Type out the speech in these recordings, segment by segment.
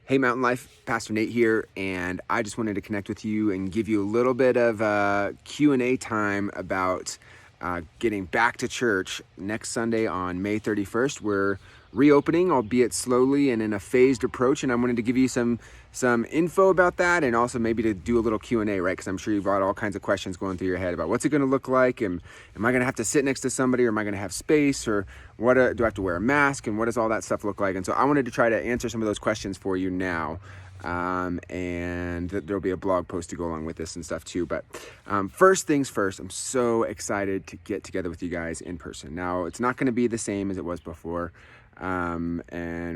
Hey Mountain Life, Pastor Nate here, and I just wanted to connect with you and give you a little bit of Q&A time about getting back to church next Sunday on May 31st. We're reopening, albeit slowly and in a phased approach, and I wanted to give you some info about that, and also maybe to do a little Q&A, right? Because I'm sure you've got all kinds of questions going through your head about what's it going to look like, and am I going to have to sit next to somebody, or am I going to have space, or what do I have to wear a mask, and what does all that stuff look like? And so I wanted to try to answer some of those questions for you now. And there'll be a blog post to go along with this and stuff too. But first things first, I'm so excited to get together with you guys in person. Now, it's not going to be the same as it was before. And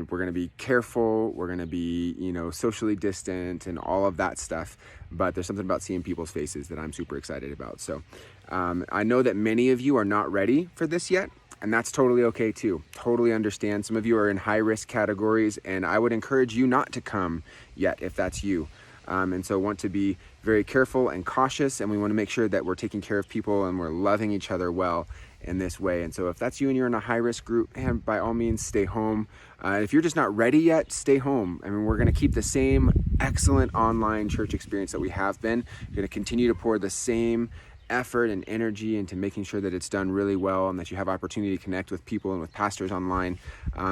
we're going to be careful. We're going to be, socially distant and all of that stuff. But there's something about seeing people's faces that I'm super excited about. So I know that many of you are not ready for this yet. And that's totally okay too. Totally understand. Some of you are in high risk categories, and I would encourage you not to come yet if that's you. And so want to be very careful and cautious, and we want to make sure that we're taking care of people and we're loving each other well in this way. And so if that's you and you're in a high risk group, and by all means stay home. If you're just not ready yet, stay home. I mean, we're going to keep the same excellent online church experience that we have been. We're going to continue to pour the same effort and energy into making sure that it's done really well and that you have opportunity to connect with people and with pastors online.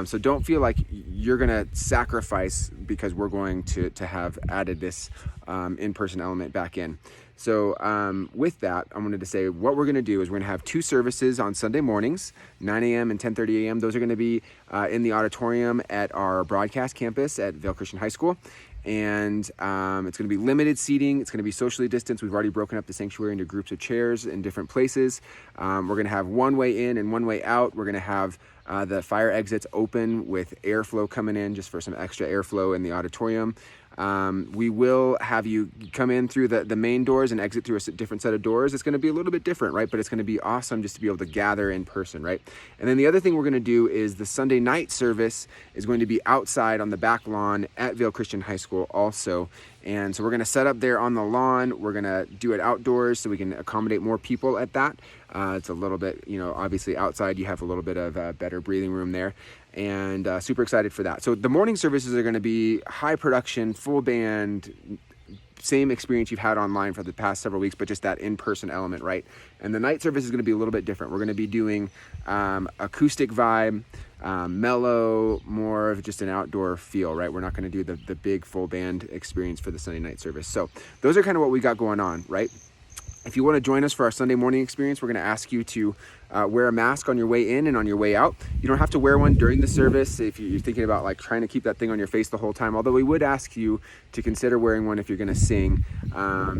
So don't feel like you're going to sacrifice because we're going to have added this in-person element back in. So with that, I wanted to say what we're going to do is we're going to have two services on Sunday mornings, 9 a.m. and 10:30 a.m. Those are going to be in the auditorium at our broadcast campus at Vail Christian High School. And it's going to be limited seating. It's going to be socially distanced. We've already broken up the sanctuary into groups of chairs in different places. We're going to have one way in and one way out. We're going to have the fire exits open with airflow coming in just for some extra airflow in the auditorium. We will have you come in through the main doors and exit through a different set of doors. It's going to be a little bit different, right? But it's going to be awesome just to be able to gather in person, right? And then the other thing we're going to do is the Sunday night service is going to be outside on the back lawn at Vail Christian High School also. And so we're going to set up there on the lawn. We're going to do it outdoors so we can accommodate more people at that. It's a little bit, obviously outside you have a little bit of better breathing room there. And super excited for that. So the morning services are going to be high production, full band, same experience you've had online for the past several weeks, but just that in-person element, right? And the night service is going to be a little bit different. We're going to be doing acoustic vibe, mellow, more of just an outdoor feel, right? We're not going to do the big full band experience for the Sunday night service. So those are kind of what we got going on, right? If you want to join us for our Sunday morning experience, we're going to ask you to wear a mask on your way in and on your way out. You don't have to wear one during the service if you're thinking about like trying to keep that thing on your face the whole time, although we would ask you to consider wearing one if you're going to sing,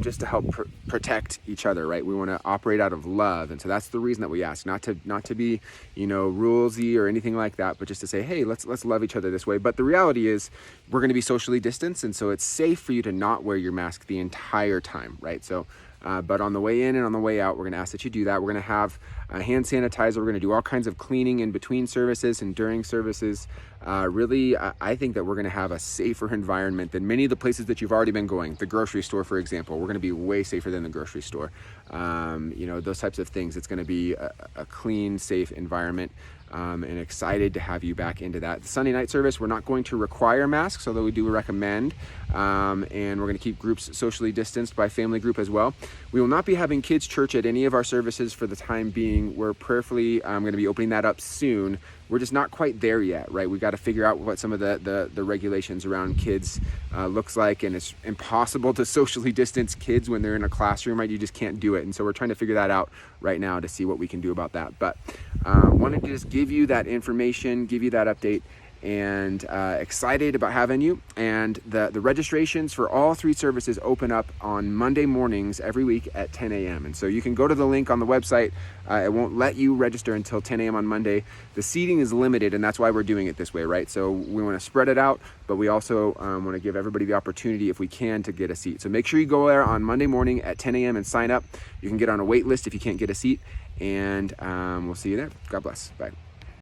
just to help protect each other, right? We want to operate out of love, and so that's the reason that we ask, not to be, rulesy or anything like that, but just to say, hey, let's love each other this way. But the reality is we're going to be socially distanced, and so it's safe for you to not wear your mask the entire time, right? So but on the way in and on the way out, we're going to ask that you do that. We're going to have hand sanitizer. We're going to do all kinds of cleaning in between services and during services. Really, I think that we're going to have a safer environment than many of the places that you've already been going. The grocery store, for example, we're going to be way safer than the grocery store. Those types of things. It's going to be a clean, safe environment. And excited to have you back into that. The Sunday night service, we're not going to require masks, although we do recommend, and we're going to keep groups socially distanced by family group as well. We will not be having kids church at any of our services for the time being. We're prayerfully going to be opening that up soon. We're just not quite there yet, right? We got to figure out what some of the regulations around kids looks like, and it's impossible to socially distance kids when they're in a classroom, right? You just can't do it, and so we're trying to figure that out right now to see what we can do about that. But wanted to just give you that information, give you that update, and excited about having you. And the registrations for all three services open up on Monday mornings every week at 10 a.m. And so you can go to the link on the website. It won't let you register until 10 a.m. on Monday. The seating is limited, and that's why we're doing it this way, right? So we want to spread it out, but we also want to give everybody the opportunity, if we can, to get a seat. So make sure you go there on Monday morning at 10 a.m. and sign up. You can get on a wait list if you can't get a seat, and we'll see you there. God bless. Bye.